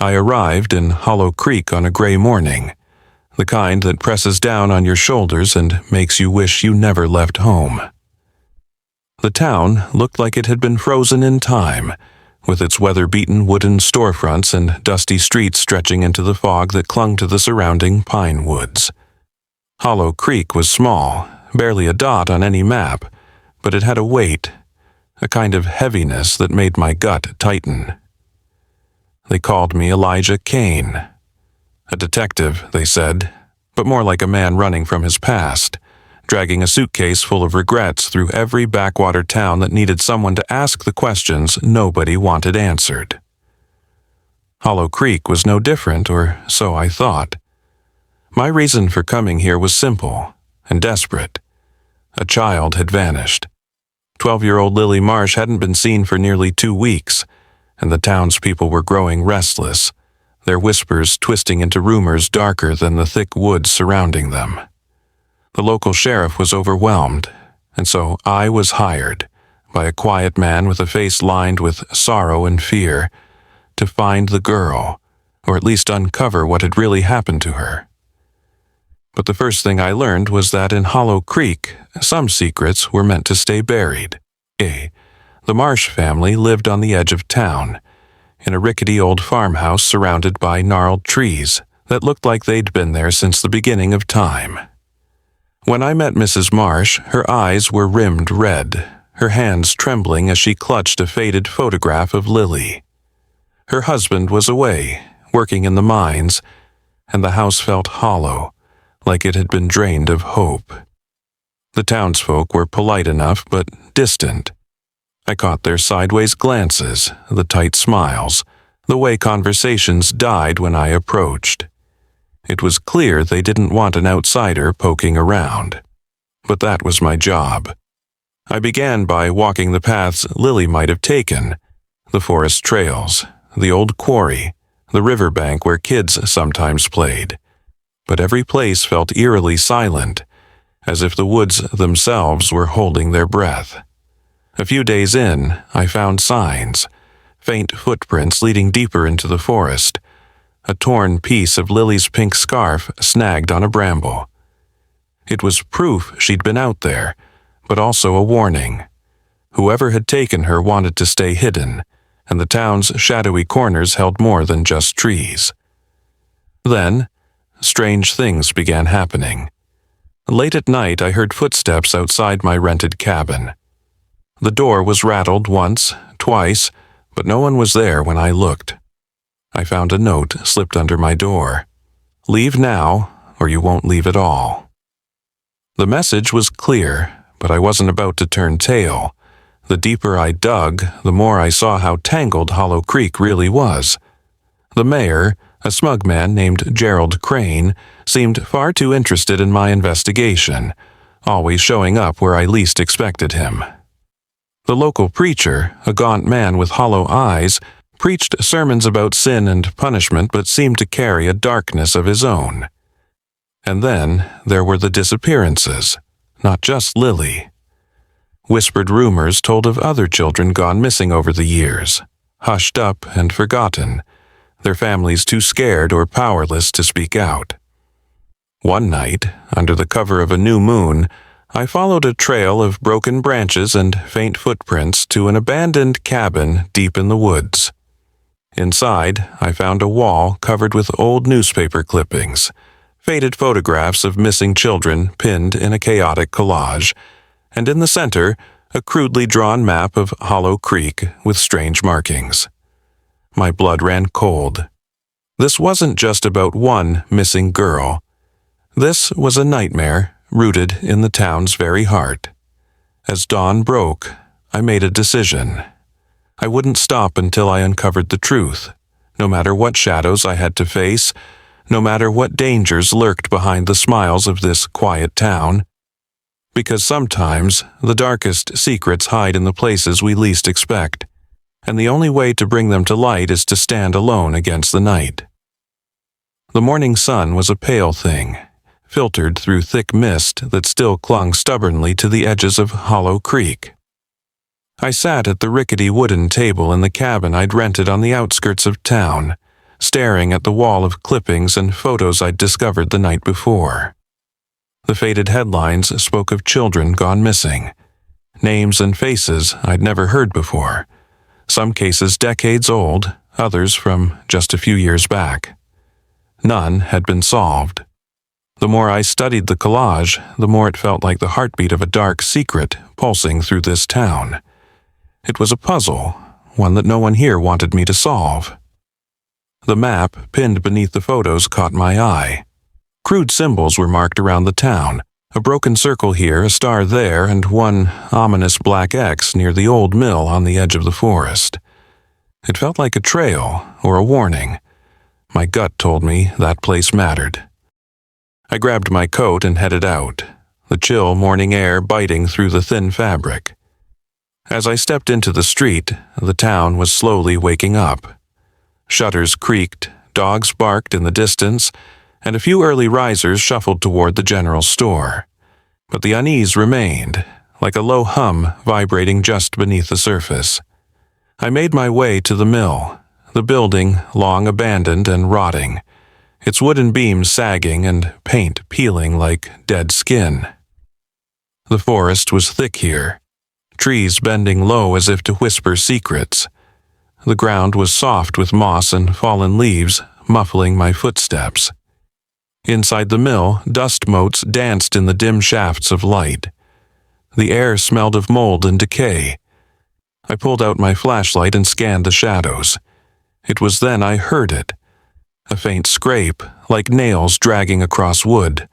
I arrived in Hollow Creek on a gray morning, the kind that presses down on your shoulders and makes you wish you never left home. The town looked like it had been frozen in time, with its weather-beaten wooden storefronts and dusty streets stretching into the fog that clung to the surrounding pine woods. Hollow Creek was small, barely a dot on any map, but it had a weight, a kind of heaviness that made my gut tighten. They called me Elijah Kane. A detective, they said, but more like a man running from his past, dragging a suitcase full of regrets through every backwater town that needed someone to ask the questions nobody wanted answered. Hollow Creek was no different, or so I thought. My reason for coming here was simple and desperate. A child had vanished. 12-year-old Lily Marsh hadn't been seen for nearly 2 weeks, and the townspeople were growing restless, their whispers twisting into rumors darker than the thick woods surrounding them. The local sheriff was overwhelmed, and so I was hired, by a quiet man with a face lined with sorrow and fear, to find the girl, or at least uncover what had really happened to her. But the first thing I learned was that in Hollow Creek, some secrets were meant to stay buried. The Marsh family lived on the edge of town, in a rickety old farmhouse surrounded by gnarled trees that looked like they'd been there since the beginning of time. When I met Mrs. Marsh, her eyes were rimmed red, her hands trembling as she clutched a faded photograph of Lily. Her husband was away, working in the mines, and the house felt hollow, like it had been drained of hope. The townsfolk were polite enough, but distant. I caught their sideways glances, the tight smiles, the way conversations died when I approached. It was clear they didn't want an outsider poking around. But that was my job. I began by walking the paths Lily might have taken, the forest trails, the old quarry, the riverbank where kids sometimes played. But every place felt eerily silent, as if the woods themselves were holding their breath. A few days in, I found signs, faint footprints leading deeper into the forest, a torn piece of Lily's pink scarf snagged on a bramble. It was proof she'd been out there, but also a warning. Whoever had taken her wanted to stay hidden, and the town's shadowy corners held more than just trees. Then, strange things began happening. Late at night, I heard footsteps outside my rented cabin. The door was rattled once, twice, but no one was there when I looked. I found a note slipped under my door. "Leave now, or you won't leave at all." The message was clear, but I wasn't about to turn tail. The deeper I dug, the more I saw how tangled Hollow Creek really was. The mayor, a smug man named Gerald Crane, seemed far too interested in my investigation, always showing up where I least expected him. The local preacher, a gaunt man with hollow eyes, preached sermons about sin and punishment but seemed to carry a darkness of his own. And then there were the disappearances, not just Lily. Whispered rumors told of other children gone missing over the years, hushed up and forgotten, their families too scared or powerless to speak out. One night, under the cover of a new moon, I followed a trail of broken branches and faint footprints to an abandoned cabin deep in the woods. Inside, I found a wall covered with old newspaper clippings, faded photographs of missing children pinned in a chaotic collage, and in the center, a crudely drawn map of Hollow Creek with strange markings. My blood ran cold. This wasn't just about one missing girl. This was a nightmare rooted in the town's very heart. As dawn broke, I made a decision. I wouldn't stop until I uncovered the truth, no matter what shadows I had to face, no matter what dangers lurked behind the smiles of this quiet town. Because sometimes the darkest secrets hide in the places we least expect, and the only way to bring them to light is to stand alone against the night. The morning sun was a pale thing, filtered through thick mist that still clung stubbornly to the edges of Hollow Creek. I sat at the rickety wooden table in the cabin I'd rented on the outskirts of town, staring at the wall of clippings and photos I'd discovered the night before. The faded headlines spoke of children gone missing, names and faces I'd never heard before, some cases decades old, others from just a few years back. None had been solved. The more I studied the collage, the more it felt like the heartbeat of a dark secret pulsing through this town. It was a puzzle, one that no one here wanted me to solve. The map pinned beneath the photos caught my eye. Crude symbols were marked around the town, a broken circle here, a star there, and one ominous black X near the old mill on the edge of the forest. It felt like a trail or a warning. My gut told me that place mattered. I grabbed my coat and headed out, the chill morning air biting through the thin fabric. As I stepped into the street, the town was slowly waking up. Shutters creaked, dogs barked in the distance, and a few early risers shuffled toward the general store. But the unease remained, like a low hum vibrating just beneath the surface. I made my way to the mill, the building long abandoned and rotting, its wooden beams sagging and paint peeling like dead skin. The forest was thick here, trees bending low as if to whisper secrets. The ground was soft with moss and fallen leaves, muffling my footsteps. Inside the mill, dust motes danced in the dim shafts of light. The air smelled of mold and decay. I pulled out my flashlight and scanned the shadows. It was then I heard it. A faint scrape, like nails dragging across wood.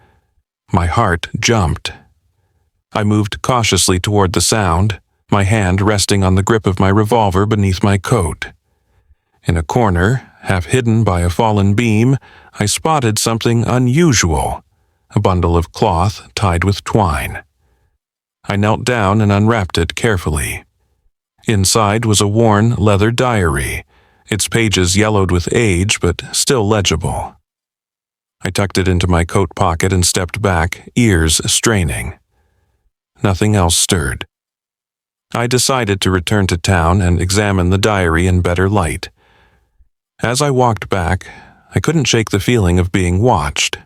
My heart jumped. I moved cautiously toward the sound, my hand resting on the grip of my revolver beneath my coat. In a corner, half hidden by a fallen beam, I spotted something unusual, a bundle of cloth tied with twine. I knelt down and unwrapped it carefully. Inside was a worn leather diary, its pages yellowed with age but still legible. I tucked it into my coat pocket and stepped back, ears straining. Nothing else stirred. I decided to return to town and examine the diary in better light. As I walked back, I couldn't shake the feeling of being watched.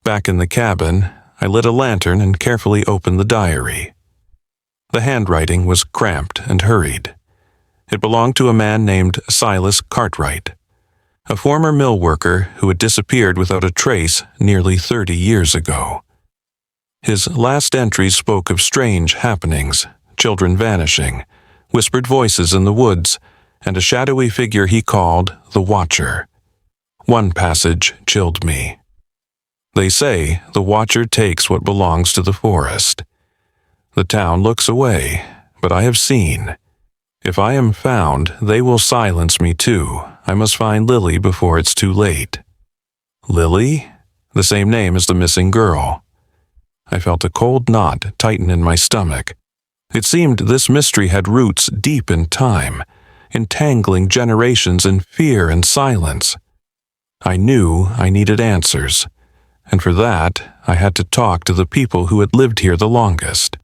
Back in the cabin, I lit a lantern and carefully opened the diary. The handwriting was cramped and hurried. It belonged to a man named Silas Cartwright, a former mill worker who had disappeared without a trace nearly 30 years ago. His last entries spoke of strange happenings, children vanishing, whispered voices in the woods, and a shadowy figure he called the Watcher. One passage chilled me. They say the Watcher takes what belongs to the forest. The town looks away, but I have seen. If I am found, they will silence me too. I must find Lily before it's too late. Lily? The same name as the missing girl. I felt a cold knot tighten in my stomach. It seemed this mystery had roots deep in time, entangling generations in fear and silence. I knew I needed answers, and for that I had to talk to the people who had lived here the longest.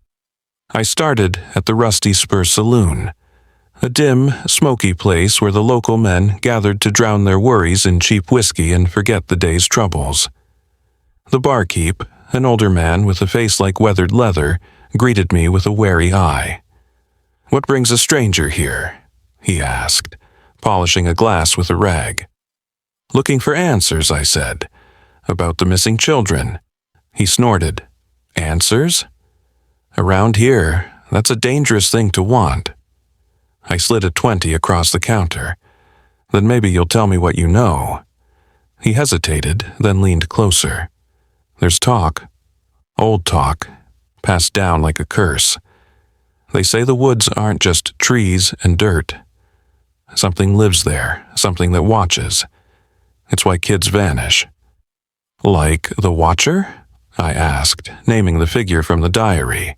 I started at the Rusty Spur Saloon, a dim, smoky place where the local men gathered to drown their worries in cheap whiskey and forget the day's troubles. The barkeep, an older man with a face like weathered leather, greeted me with a wary eye. "What brings a stranger here?" he asked, polishing a glass with a rag. "Looking for answers," I said. "About the missing children." He snorted. "Answers? Around here, that's a dangerous thing to want." I slid a 20 across the counter. "Then maybe you'll tell me what you know." He hesitated, then leaned closer. "There's talk. Old talk, passed down like a curse. They say the woods aren't just trees and dirt. Something lives there, something that watches. It's why kids vanish." "Like the Watcher?" I asked, naming the figure from the diary.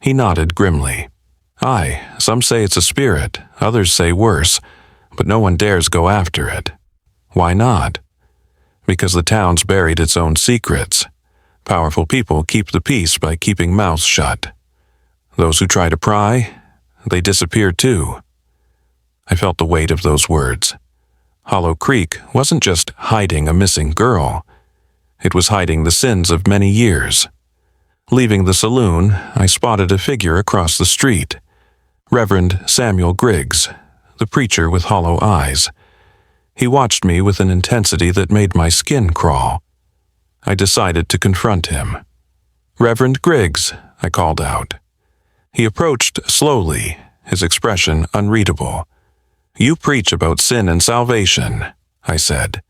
He nodded grimly. "Aye, some say it's a spirit, others say worse, but no one dares go after it." "Why not?" "Because the town's buried its own secrets. Powerful people keep the peace by keeping mouths shut. Those who try to pry, they disappear too." I felt the weight of those words. Hollow Creek wasn't just hiding a missing girl. It was hiding the sins of many years. Leaving the saloon, I spotted a figure across the street. Reverend Samuel Griggs, the preacher with hollow eyes. He watched me with an intensity that made my skin crawl. I decided to confront him. "Reverend Griggs," I called out. He approached slowly, his expression unreadable. "You preach about sin and salvation," I said.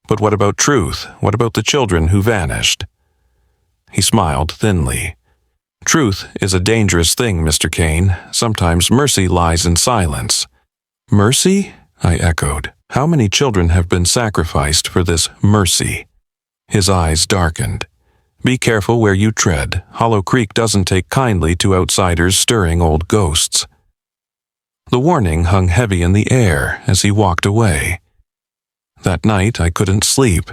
"But what about truth? What about the children who vanished?" He smiled thinly. "Truth is a dangerous thing, Mr. Kane. Sometimes mercy lies in silence." "Mercy?" I echoed. "How many children have been sacrificed for this mercy?" His eyes darkened. "Be careful where you tread. Hollow Creek doesn't take kindly to outsiders stirring old ghosts." The warning hung heavy in the air as he walked away. That night I couldn't sleep.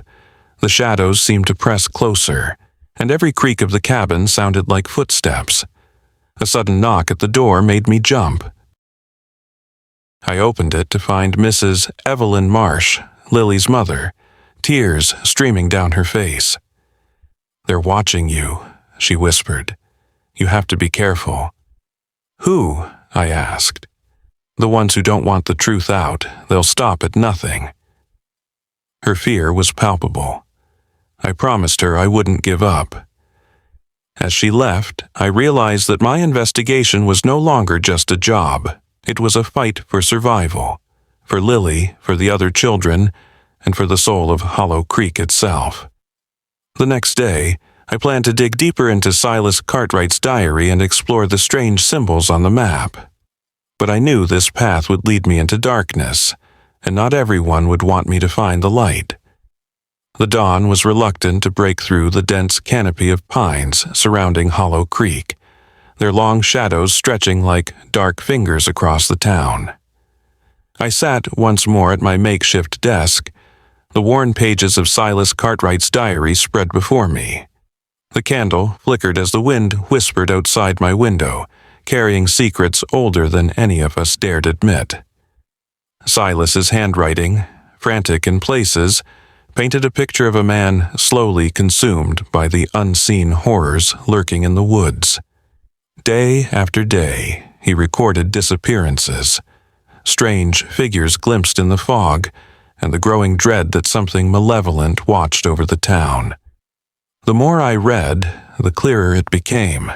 The shadows seemed to press closer, and every creak of the cabin sounded like footsteps. A sudden knock at the door made me jump. I opened it to find Mrs. Evelyn Marsh, Lily's mother, tears streaming down her face. "They're watching you," she whispered. "You have to be careful." "Who?" I asked. "The ones who don't want the truth out. They'll stop at nothing." Her fear was palpable. I promised her I wouldn't give up. As she left, I realized that my investigation was no longer just a job. It was a fight for survival, for Lily, for the other children, and for the soul of Hollow Creek itself. The next day, I planned to dig deeper into Silas Cartwright's diary and explore the strange symbols on the map. But I knew this path would lead me into darkness, and not everyone would want me to find the light. The dawn was reluctant to break through the dense canopy of pines surrounding Hollow Creek, their long shadows stretching like dark fingers across the town. I sat once more at my makeshift desk. The worn pages of Silas Cartwright's diary spread before me. The candle flickered as the wind whispered outside my window, carrying secrets older than any of us dared admit. Silas's handwriting, frantic in places, painted a picture of a man slowly consumed by the unseen horrors lurking in the woods. Day after day, he recorded disappearances, strange figures glimpsed in the fog, and the growing dread that something malevolent watched over the town. The more I read, the clearer it became.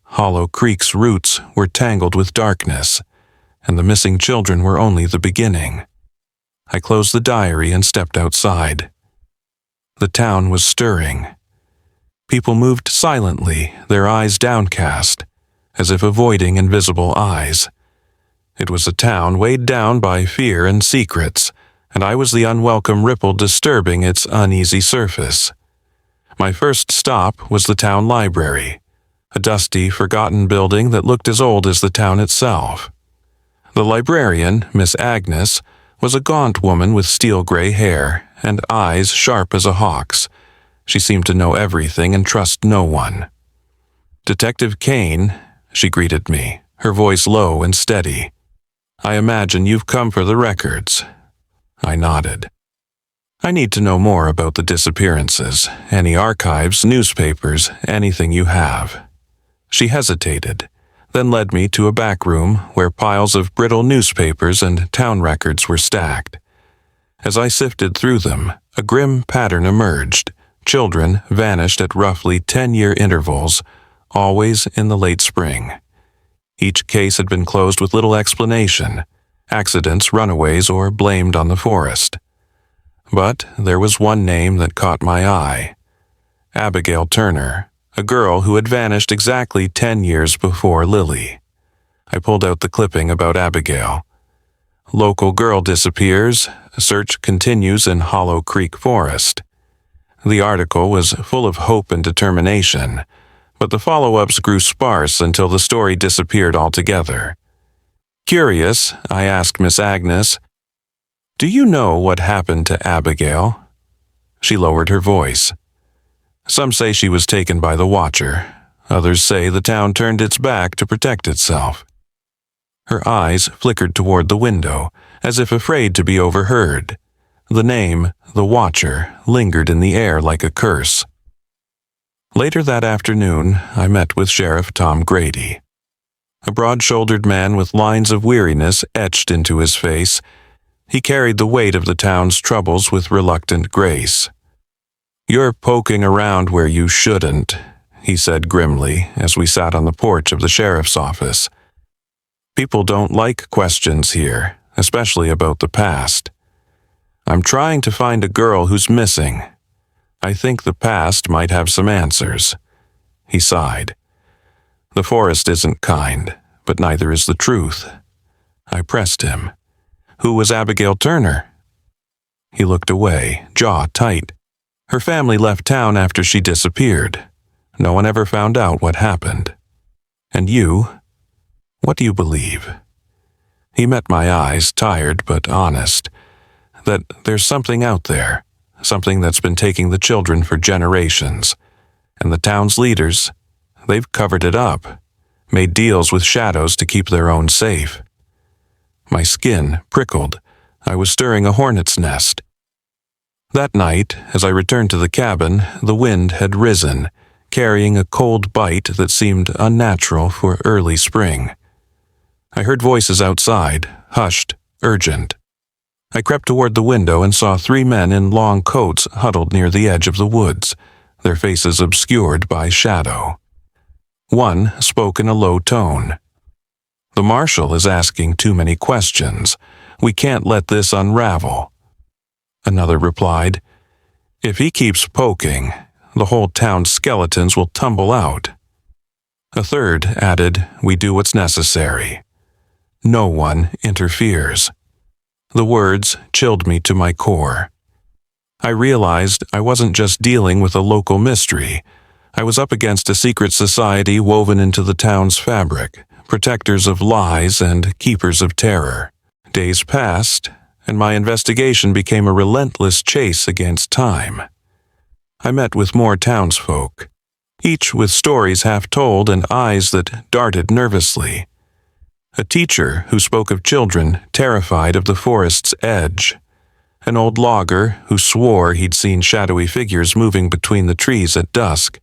Hollow Creek's roots were tangled with darkness, and the missing children were only the beginning. I closed the diary and stepped outside. The town was stirring. People moved silently, their eyes downcast, as if avoiding invisible eyes. It was a town weighed down by fear and secrets, and I was the unwelcome ripple disturbing its uneasy surface. My first stop was the town library, a dusty, forgotten building that looked as old as the town itself. The librarian, Miss Agnes, was a gaunt woman with steel-gray hair and eyes sharp as a hawk's. She seemed to know everything and trust no one. "Detective Kane," she greeted me, her voice low and steady. "I imagine you've come for the records." I nodded. "I need to know more about the disappearances, any archives, newspapers, anything you have." She hesitated, then led me to a back room where piles of brittle newspapers and town records were stacked. As I sifted through them, a grim pattern emerged. Children vanished at roughly 10-year intervals, always in the late spring. Each case had been closed with little explanation, accidents, runaways, or blamed on the forest. But there was one name that caught my eye. Abigail Turner, a girl who had vanished exactly 10 years before Lily. I pulled out the clipping about Abigail. "Local girl disappears. Search continues in Hollow Creek Forest." The article was full of hope and determination, but the follow-ups grew sparse until the story disappeared altogether. Curious, I asked Miss Agnes, "Do you know what happened to Abigail?" She lowered her voice. "Some say she was taken by the Watcher. Others say the town turned its back to protect itself." Her eyes flickered toward the window, as if afraid to be overheard. The name, the Watcher, lingered in the air like a curse. Later that afternoon, I met with Sheriff Tom Grady. A broad-shouldered man with lines of weariness etched into his face, he carried the weight of the town's troubles with reluctant grace. "You're poking around where you shouldn't," he said grimly as we sat on the porch of the sheriff's office. "People don't like questions here, especially about the past. I'm trying to find a girl who's missing. I think the past might have some answers." He sighed. "The forest isn't kind, but neither is the truth." I pressed him. "Who was Abigail Turner?" He looked away, jaw tight. "Her family left town after she disappeared. No one ever found out what happened. And you? What do you believe?" He met my eyes, tired but honest. "That there's something out there, something that's been taking the children for generations. And the town's leaders, they've covered it up, made deals with shadows to keep their own safe." My skin prickled. I was stirring a hornet's nest. That night, as I returned to the cabin, the wind had risen, carrying a cold bite that seemed unnatural for early spring. I heard voices outside, hushed, urgent. I crept toward the window and saw 3 men in long coats huddled near the edge of the woods, their faces obscured by shadow. One spoke in a low tone. "The marshal is asking too many questions. We can't let this unravel." Another replied, "If he keeps poking, the whole town's skeletons will tumble out." A third added, "We do what's necessary. No one interferes." The words chilled me to my core. I realized I wasn't just dealing with a local mystery. I was up against a secret society woven into the town's fabric, protectors of lies and keepers of terror. Days passed, and my investigation became a relentless chase against time. I met with more townsfolk, each with stories half told and eyes that darted nervously. A teacher who spoke of children terrified of the forest's edge. An old logger who swore he'd seen shadowy figures moving between the trees at dusk.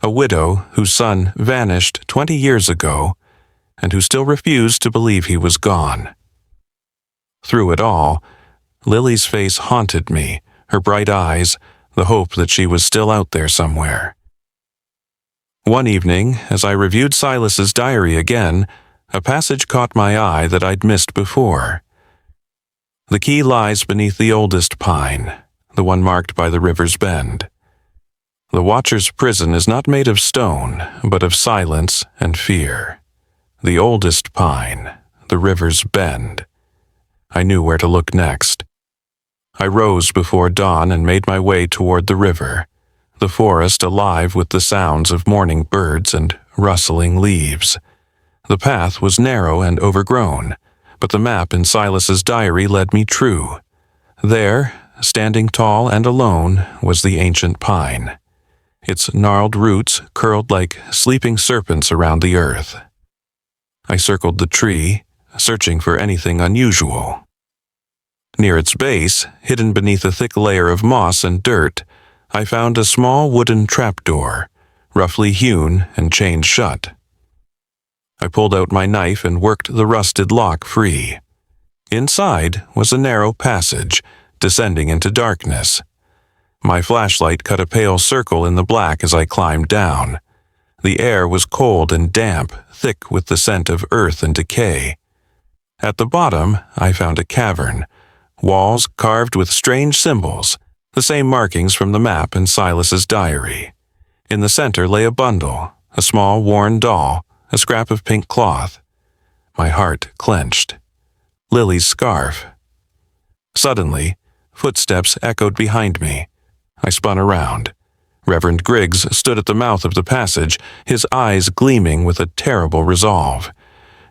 A widow whose son vanished 20 years ago and who still refused to believe he was gone. Through it all, Lily's face haunted me, her bright eyes, the hope that she was still out there somewhere. One evening, as I reviewed Silas's diary again, a passage caught my eye that I'd missed before. "The key lies beneath the oldest pine, the one marked by the river's bend. The Watcher's prison is not made of stone, but of silence and fear. The oldest pine, the river's bend." I knew where to look next. I rose before dawn and made my way toward the river, the forest alive with the sounds of morning birds and rustling leaves. The path was narrow and overgrown, but the map in Silas's diary led me true. There, standing tall and alone, was the ancient pine. Its gnarled roots curled like sleeping serpents around the earth. I circled the tree, searching for anything unusual. Near its base, hidden beneath a thick layer of moss and dirt, I found a small wooden trapdoor, roughly hewn and chained shut. I pulled out my knife and worked the rusted lock free. Inside was a narrow passage, descending into darkness. My flashlight cut a pale circle in the black as I climbed down. The air was cold and damp, thick with the scent of earth and decay. At the bottom, I found a cavern, walls carved with strange symbols, the same markings from the map in Silas's diary. In the center lay a bundle, a small worn doll, a scrap of pink cloth. My heart clenched. Lily's scarf. Suddenly, footsteps echoed behind me. I spun around. Reverend Griggs stood at the mouth of the passage, his eyes gleaming with a terrible resolve.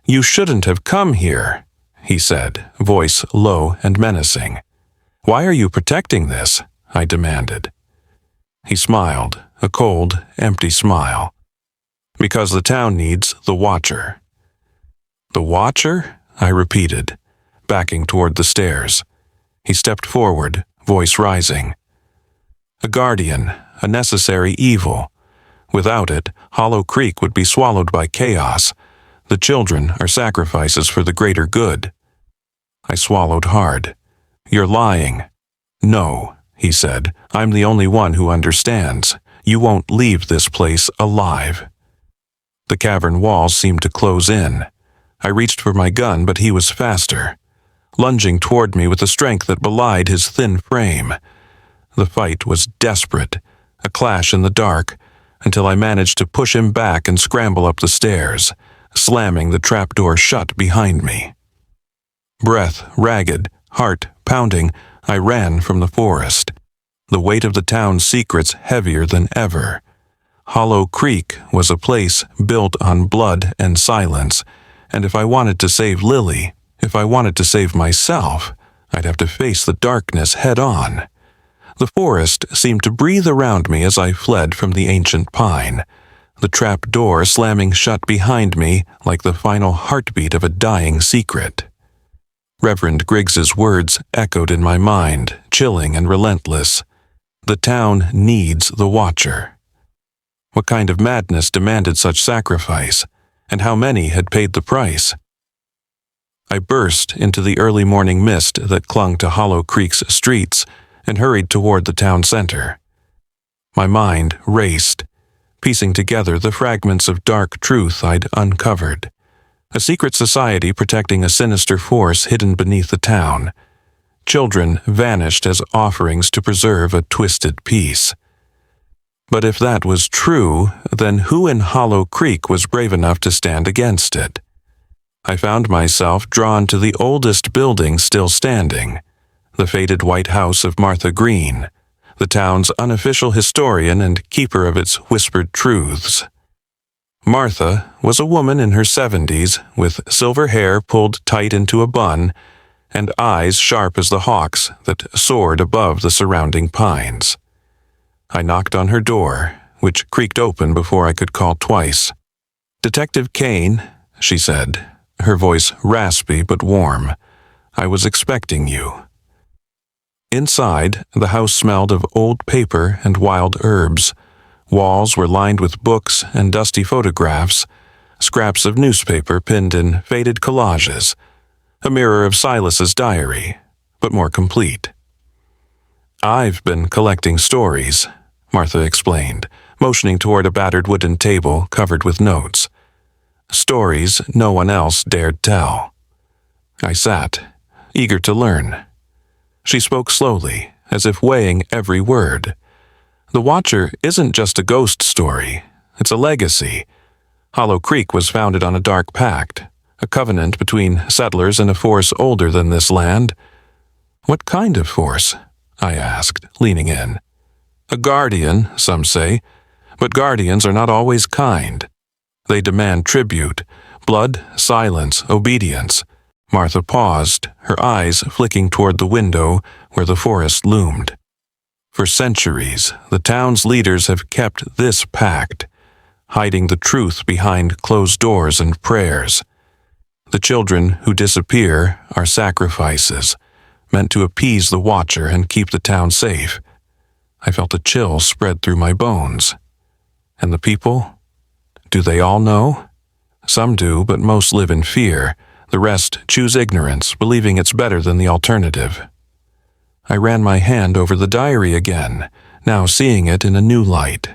"You shouldn't have come here," he said, voice low and menacing. "Why are you protecting this?" I demanded. He smiled, a cold, empty smile. "Because the town needs the Watcher." "The Watcher?" I repeated. backing toward the stairs. He stepped forward, voice rising. A guardian, a necessary evil. Without it, Hollow Creek would be swallowed by chaos. The children are sacrifices for the greater good. I swallowed hard. You're lying. No, he said. I'm the only one who understands. You won't leave this place alive. The cavern walls seemed to close in. I reached for my gun, but he was faster, lunging toward me with a strength that belied his thin frame. The fight was desperate, a clash in the dark, until I managed to push him back and scramble up the stairs, slamming the trapdoor shut behind me. Breath ragged, heart pounding, I ran from the forest, the weight of the town's secrets heavier than ever. Hollow Creek was a place built on blood and silence, and if I wanted to save Lily, if I wanted to save myself, I'd have to face the darkness head-on. The forest seemed to breathe around me as I fled from the ancient pine, the trap door slamming shut behind me like the final heartbeat of a dying secret. Reverend Griggs's words echoed in my mind, chilling and relentless. The town needs the Watcher. What kind of madness demanded such sacrifice, and how many had paid the price? I burst into the early morning mist that clung to Hollow Creek's streets and hurried toward the town center. My mind raced, piecing together the fragments of dark truth I'd uncovered. A secret society protecting a sinister force hidden beneath the town. Children vanished as offerings to preserve a twisted peace. But if that was true, then who in Hollow Creek was brave enough to stand against it? I found myself drawn to the oldest building still standing, the faded white house of Martha Green, the town's unofficial historian and keeper of its whispered truths. Martha was a woman in her 70s with silver hair pulled tight into a bun and eyes sharp as the hawks that soared above the surrounding pines. I knocked on her door, which creaked open before I could call twice. "Detective Kane," she said, her voice raspy but warm. "I was expecting you." Inside, the house smelled of old paper and wild herbs. Walls were lined with books and dusty photographs, scraps of newspaper pinned in faded collages, a mirror of Silas's diary, but more complete. "I've been collecting stories," Martha explained, motioning toward a battered wooden table covered with notes. Stories no one else dared tell. I sat, eager to learn. She spoke slowly, as if weighing every word. The Watcher isn't just a ghost story, it's a legacy. Hollow Creek was founded on a dark pact, a covenant between settlers and a force older than this land. "What kind of force?" I asked, leaning in. "A guardian, some say, but guardians are not always kind. They demand tribute, blood, silence, obedience." Martha paused, her eyes flicking toward the window where the forest loomed. "For centuries, the town's leaders have kept this pact, hiding the truth behind closed doors and prayers. The children who disappear are sacrifices, meant to appease the Watcher and keep the town safe." I felt a chill spread through my bones. And the people? Do they all know? Some do, but most live in fear. The rest choose ignorance, believing it's better than the alternative. I ran my hand over the diary again, now seeing it in a new light.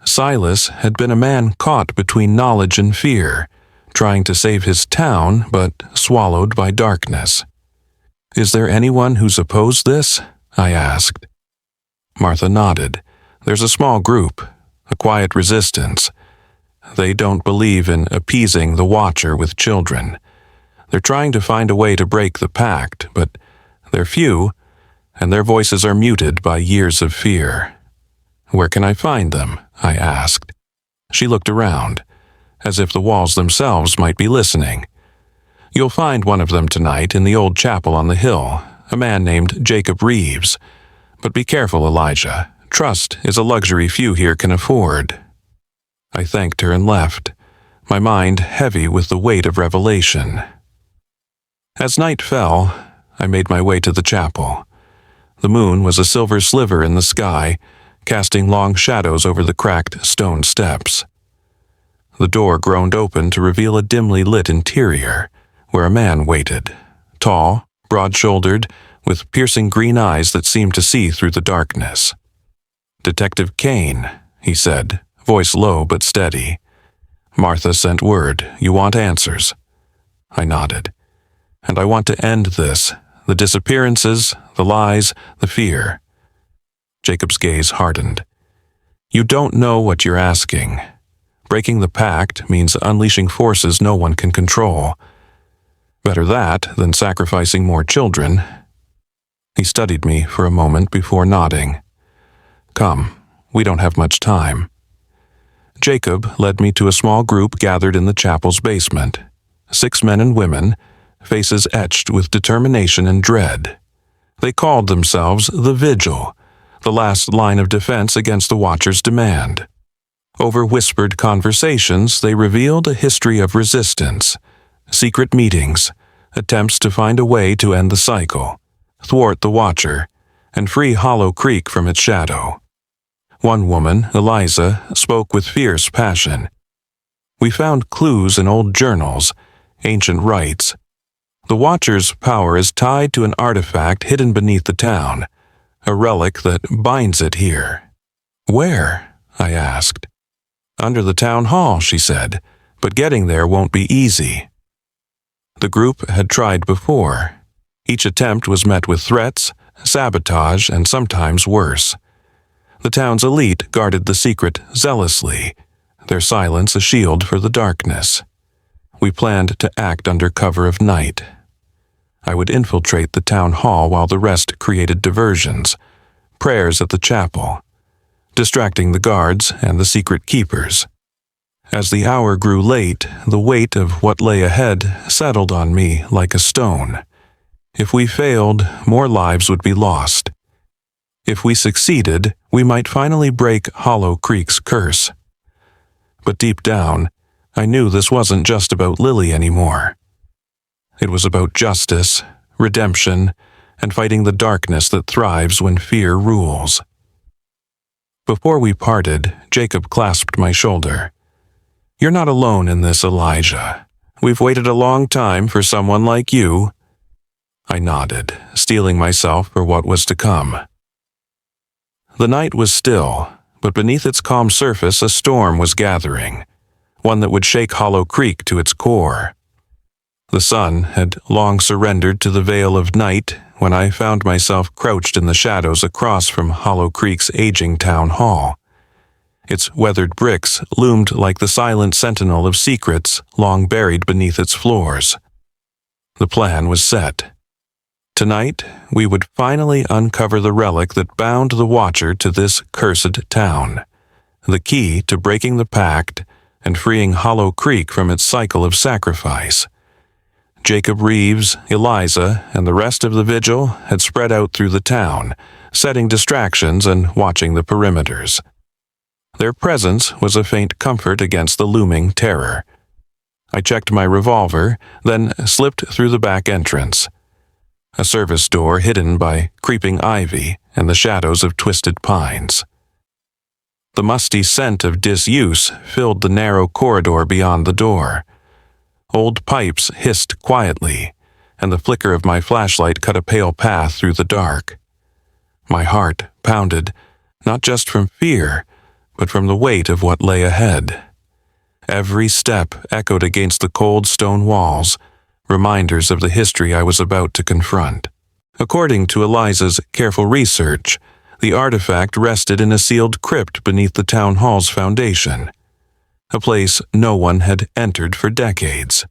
Silas had been a man caught between knowledge and fear, trying to save his town, but swallowed by darkness. "Is there anyone who's opposed this?" I asked. Martha nodded. "There's a small group, a quiet resistance. They don't believe in appeasing the Watcher with children. They're trying to find a way to break the pact, but they're few, and their voices are muted by years of fear." "Where can I find them?" I asked. She looked around, as if the walls themselves might be listening. "You'll find one of them tonight in the old chapel on the hill, a man named Jacob Reeves. But be careful, Elijah. Trust is a luxury few here can afford." I thanked her and left, my mind heavy with the weight of revelation. As night fell, I made my way to the chapel. The moon was a silver sliver in the sky, casting long shadows over the cracked stone steps. The door groaned open to reveal a dimly lit interior, where a man waited, tall, broad-shouldered, with piercing green eyes that seemed to see through the darkness. "Detective Kane," he said, voice low but steady. "Martha sent word. You want answers." I nodded. "And I want to end this, the disappearances, the lies, the fear." Jacob's gaze hardened. "You don't know what you're asking. Breaking the pact means unleashing forces no one can control. Better that than sacrificing more children." He studied me for a moment before nodding. "Come, we don't have much time." Jacob led me to a small group gathered in the chapel's basement. 6 men and women, faces etched with determination and dread. They called themselves the Vigil, the last line of defense against the Watcher's demand. Over whispered conversations, they revealed a history of resistance, secret meetings, attempts to find a way to end the cycle, thwart the Watcher, and free Hollow Creek from its shadow. One woman, Eliza, spoke with fierce passion. "We found clues in old journals, ancient rites. The Watcher's power is tied to an artifact hidden beneath the town, a relic that binds it here." "Where?" I asked. "Under the town hall," she said, "but getting there won't be easy." The group had tried before. Each attempt was met with threats, sabotage, and sometimes worse. The town's elite guarded the secret zealously, their silence a shield for the darkness. We planned to act under cover of night. I would infiltrate the town hall while the rest created diversions, prayers at the chapel, distracting the guards and the secret keepers. As the hour grew late, the weight of what lay ahead settled on me like a stone. If we failed, more lives would be lost. If we succeeded, we might finally break Hollow Creek's curse. But deep down, I knew this wasn't just about Lily anymore. It was about justice, redemption, and fighting the darkness that thrives when fear rules. Before we parted, Jacob clasped my shoulder. "You're not alone in this, Elijah. We've waited a long time for someone like you." I nodded, steeling myself for what was to come. The night was still, but beneath its calm surface a storm was gathering, one that would shake Hollow Creek to its core. The sun had long surrendered to the veil of night when I found myself crouched in the shadows across from Hollow Creek's aging town hall. Its weathered bricks loomed like the silent sentinel of secrets long buried beneath its floors. The plan was set. Tonight, we would finally uncover the relic that bound the Watcher to this cursed town, the key to breaking the pact and freeing Hollow Creek from its cycle of sacrifice. Jacob Reeves, Eliza, and the rest of the Vigil had spread out through the town, setting distractions and watching the perimeters. Their presence was a faint comfort against the looming terror. I checked my revolver, then slipped through the back entrance. A service door hidden by creeping ivy and the shadows of twisted pines. The musty scent of disuse filled the narrow corridor beyond the door. Old pipes hissed quietly, and the flicker of my flashlight cut a pale path through the dark. My heart pounded, not just from fear, but from the weight of what lay ahead. Every step echoed against the cold stone walls, reminders of the history I was about to confront. According to Eliza's careful research, the artifact rested in a sealed crypt beneath the town hall's foundation, a place no one had entered for decades.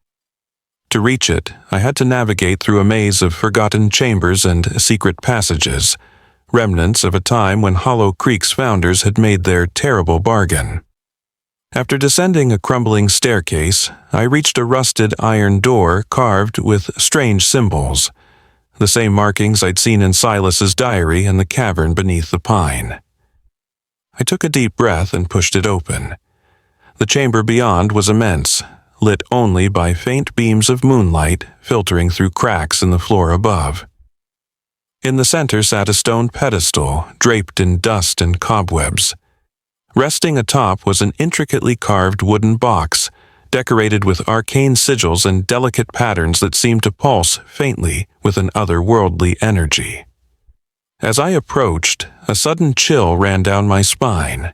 To reach it, I had to navigate through a maze of forgotten chambers and secret passages, remnants of a time when Hollow Creek's founders had made their terrible bargain. After descending a crumbling staircase, I reached a rusted iron door carved with strange symbols, the same markings I'd seen in Silas's diary in the cavern beneath the pine. I took a deep breath and pushed it open. The chamber beyond was immense, lit only by faint beams of moonlight filtering through cracks in the floor above. In the center sat a stone pedestal draped in dust and cobwebs. Resting atop was an intricately carved wooden box, decorated with arcane sigils and delicate patterns that seemed to pulse faintly with an otherworldly energy. As I approached, a sudden chill ran down my spine.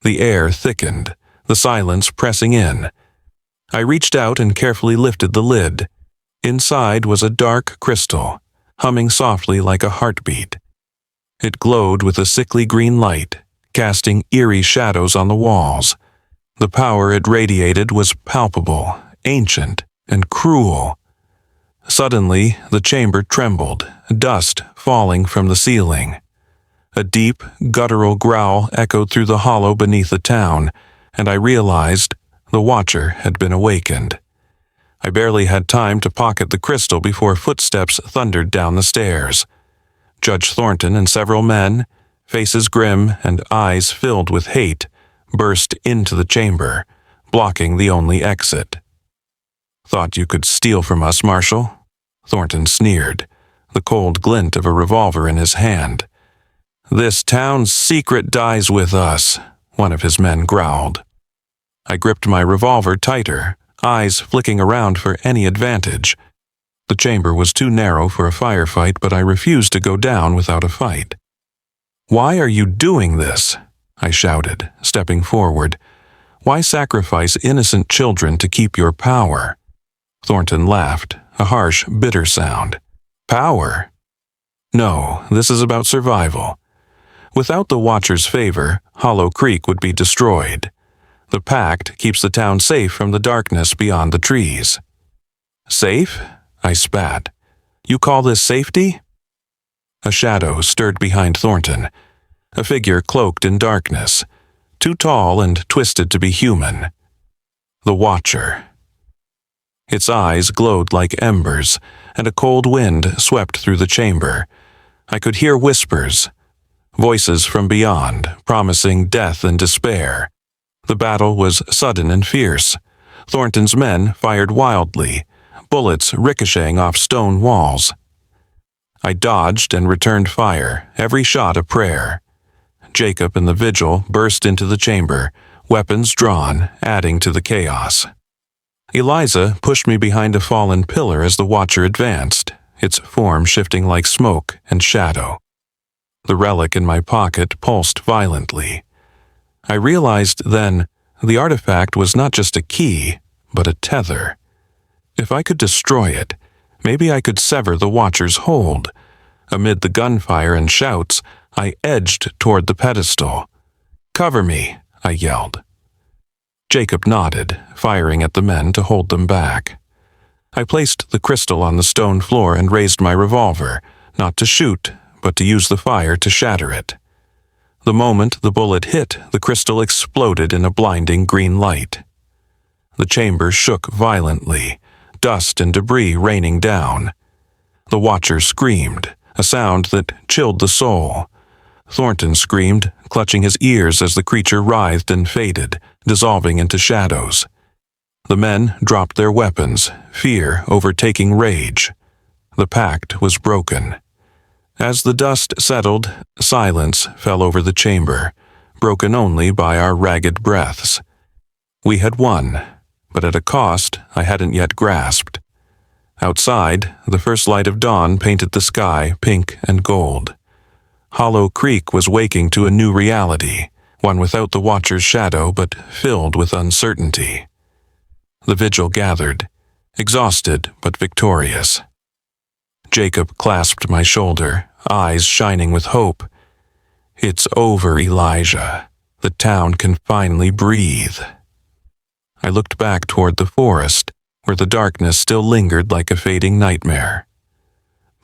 The air thickened, the silence pressing in. I reached out and carefully lifted the lid. Inside was a dark crystal, humming softly like a heartbeat. It glowed with a sickly green light, casting eerie shadows on the walls. The power it radiated was palpable, ancient, and cruel. Suddenly, the chamber trembled, dust falling from the ceiling. A deep, guttural growl echoed through the hollow beneath the town, and I realized the Watcher had been awakened. I barely had time to pocket the crystal before footsteps thundered down the stairs. Judge Thornton and several men, faces grim and eyes filled with hate, burst into the chamber, blocking the only exit. "Thought you could steal from us, Marshal?" Thornton sneered, the cold glint of a revolver in his hand. "This town's secret dies with us," one of his men growled. I gripped my revolver tighter, eyes flicking around for any advantage. The chamber was too narrow for a firefight, but I refused to go down without a fight. "Why are you doing this?" I shouted, stepping forward. "Why sacrifice innocent children to keep your power?" Thornton laughed, a harsh, bitter sound. "Power? No, this is about survival. Without the Watcher's favor, Hollow Creek would be destroyed. The pact keeps the town safe from the darkness beyond the trees." "Safe?" I spat. "You call this safety?" A shadow stirred behind Thornton, a figure cloaked in darkness, too tall and twisted to be human. The Watcher. Its eyes glowed like embers, and a cold wind swept through the chamber. I could hear whispers, voices from beyond, promising death and despair. The battle was sudden and fierce. Thornton's men fired wildly, bullets ricocheting off stone walls. I dodged and returned fire, every shot a prayer. Jacob and the Vigil burst into the chamber, weapons drawn, adding to the chaos. Eliza pushed me behind a fallen pillar as the Watcher advanced, its form shifting like smoke and shadow. The relic in my pocket pulsed violently. I realized then the artifact was not just a key, but a tether. If I could destroy it, maybe I could sever the Watcher's hold. Amid the gunfire and shouts, I edged toward the pedestal. "Cover me," I yelled. Jacob nodded, firing at the men to hold them back. I placed the crystal on the stone floor and raised my revolver, not to shoot, but to use the fire to shatter it. The moment the bullet hit, the crystal exploded in a blinding green light. The chamber shook violently, dust and debris raining down. The Watcher screamed, a sound that chilled the soul. Thornton screamed, clutching his ears as the creature writhed and faded, dissolving into shadows. The men dropped their weapons, fear overtaking rage. The pact was broken. As the dust settled, silence fell over the chamber, broken only by our ragged breaths. We had won, but at a cost I hadn't yet grasped. Outside, the first light of dawn painted the sky pink and gold. Hollow Creek was waking to a new reality, one without the Watcher's shadow but filled with uncertainty. The Vigil gathered, exhausted but victorious. Jacob clasped my shoulder, eyes shining with hope. "It's over, Elijah. The town can finally breathe." I looked back toward the forest, where the darkness still lingered like a fading nightmare.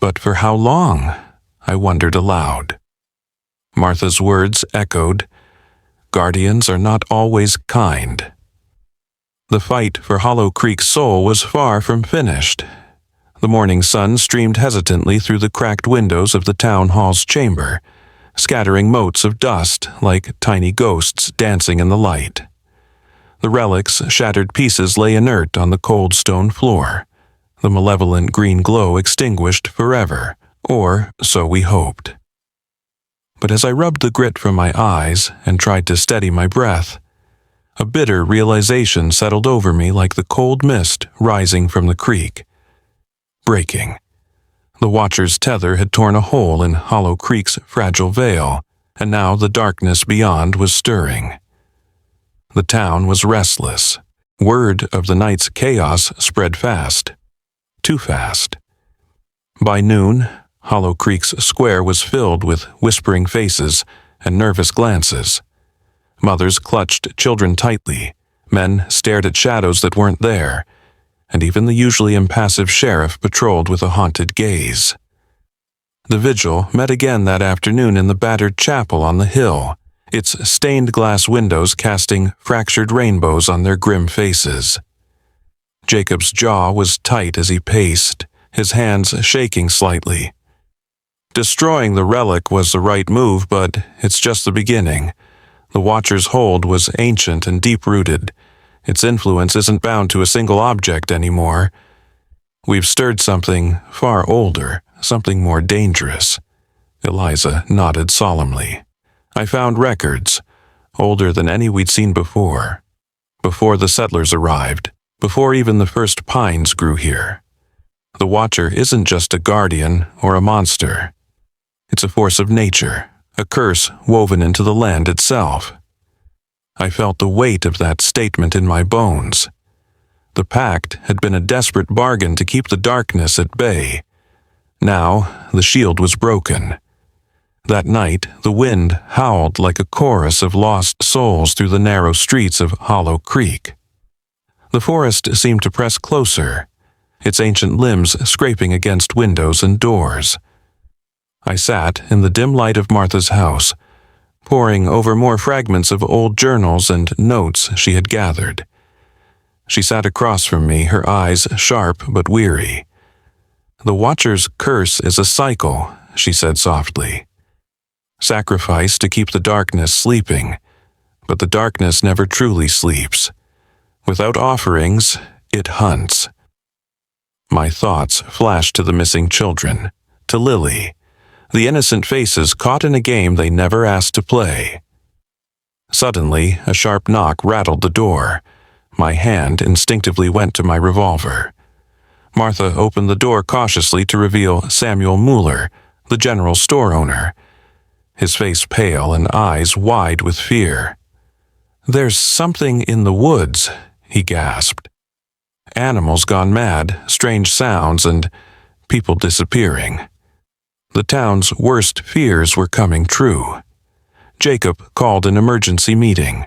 But for how long? I wondered aloud. Martha's words echoed, "Guardians are not always kind." The fight for Hollow Creek's soul was far from finished. The morning sun streamed hesitantly through the cracked windows of the town hall's chamber, scattering motes of dust like tiny ghosts dancing in the light. The relic's shattered pieces lay inert on the cold stone floor, the malevolent green glow extinguished forever, or so we hoped. But as I rubbed the grit from my eyes and tried to steady my breath, a bitter realization settled over me like the cold mist rising from the creek. Breaking. The Watcher's tether had torn a hole in Hollow Creek's fragile veil, and now the darkness beyond was stirring. The town was restless. Word of the night's chaos spread fast. Too fast. By noon, Hollow Creek's square was filled with whispering faces and nervous glances. Mothers clutched children tightly, men stared at shadows that weren't there, and even the usually impassive sheriff patrolled with a haunted gaze. The vigil met again that afternoon in the battered chapel on the hill, its stained glass windows casting fractured rainbows on their grim faces. Jacob's jaw was tight as he paced, his hands shaking slightly. Destroying the relic was the right move, but it's just the beginning. The Watcher's hold was ancient and deep-rooted. Its influence isn't bound to a single object anymore. We've stirred something far older, something more dangerous. Eliza nodded solemnly. I found records, older than any we'd seen before. Before the settlers arrived, before even the first pines grew here. The Watcher isn't just a guardian or a monster. It's a force of nature, a curse woven into the land itself. I felt the weight of that statement in my bones. The pact had been a desperate bargain to keep the darkness at bay. Now, the shield was broken. That night, the wind howled like a chorus of lost souls through the narrow streets of Hollow Creek. The forest seemed to press closer, its ancient limbs scraping against windows and doors. I sat in the dim light of Martha's house, poring over more fragments of old journals and notes she had gathered. She sat across from me, her eyes sharp but weary. "The Watcher's curse is a cycle," she said softly. "Sacrifice to keep the darkness sleeping, but the darkness never truly sleeps. Without offerings, it hunts." My thoughts flashed to the missing children, to Lily, the innocent faces caught in a game they never asked to play. Suddenly, a sharp knock rattled the door. My hand instinctively went to my revolver. Martha opened the door cautiously to reveal Samuel Mueller, the general store owner, his face pale and eyes wide with fear. "There's something in the woods," he gasped. "Animals gone mad, strange sounds, and people disappearing." The town's worst fears were coming true. Jacob called an emergency meeting.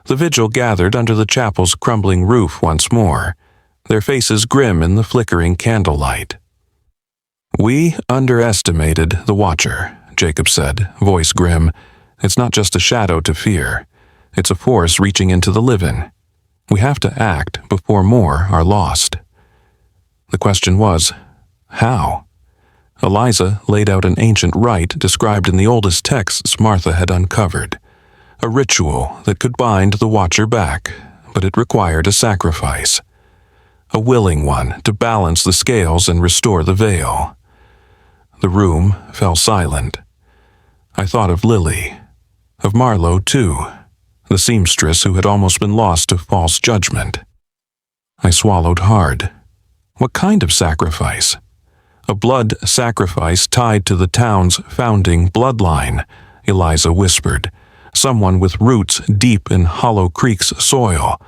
The vigil gathered under the chapel's crumbling roof once more, their faces grim in the flickering candlelight. "We underestimated the Watcher," Jacob said, voice grim. "It's not just a shadow to fear. It's a force reaching into the living. We have to act before more are lost." The question was, how? Eliza laid out an ancient rite described in the oldest texts Martha had uncovered. A ritual that could bind the Watcher back, but it required a sacrifice. A willing one to balance the scales and restore the veil. The room fell silent. I thought of Lily, of Marlo too, the seamstress who had almost been lost to false judgment. I swallowed hard. What kind of sacrifice? A blood sacrifice tied to the town's founding bloodline, Eliza whispered. Someone with roots deep in Hollow Creek's soil.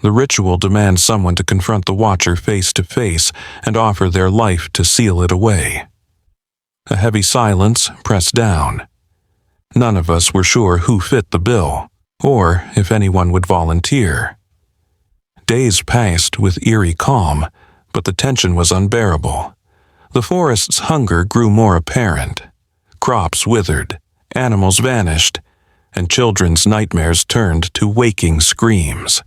The ritual demands someone to confront the Watcher face to face and offer their life to seal it away. A heavy silence pressed down. None of us were sure who fit the bill, or if anyone would volunteer. Days passed with eerie calm, but the tension was unbearable. The forest's hunger grew more apparent. Crops withered, animals vanished, and children's nightmares turned to waking screams.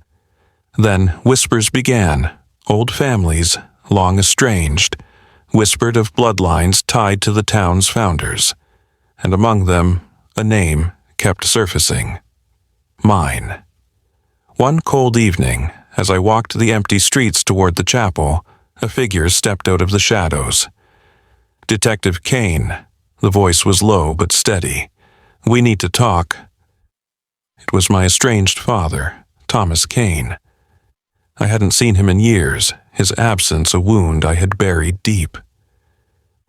Then whispers began, old families, long estranged, whispered of bloodlines tied to the town's founders, and among them, a name kept surfacing. Mine. One cold evening, as I walked the empty streets toward the chapel, a figure stepped out of the shadows. "Detective Kane." The voice was low but steady. "We need to talk." It was my estranged father, Thomas Kane. I hadn't seen him in years, his absence a wound I had buried deep.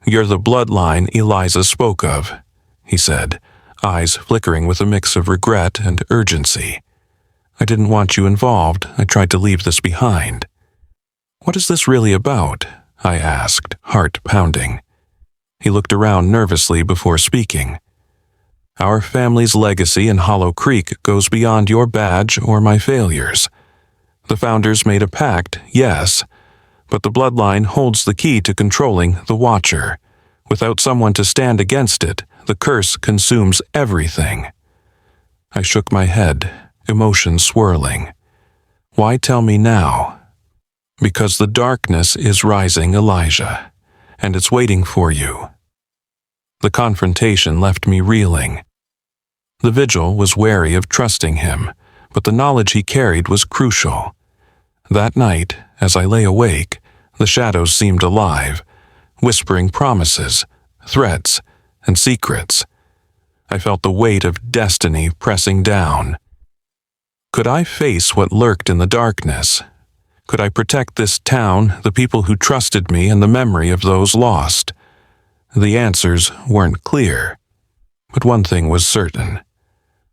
"You're the bloodline Eliza spoke of," he said, eyes flickering with a mix of regret and urgency. "I didn't want you involved. I tried to leave this behind." "What is this really about?" I asked, heart pounding. He looked around nervously before speaking. "Our family's legacy in Hollow Creek goes beyond your badge or my failures. The founders made a pact, yes, but the bloodline holds the key to controlling the Watcher. Without someone to stand against it, the curse consumes everything." I shook my head, emotions swirling. "Why tell me now?" "Because the darkness is rising, Elijah, and it's waiting for you." The confrontation left me reeling. The vigil was wary of trusting him, but the knowledge he carried was crucial. That night, as I lay awake, the shadows seemed alive, whispering promises, threats, and secrets. I felt the weight of destiny pressing down. Could I face what lurked in the darkness? Could I protect this town, the people who trusted me, and the memory of those lost? The answers weren't clear, but one thing was certain.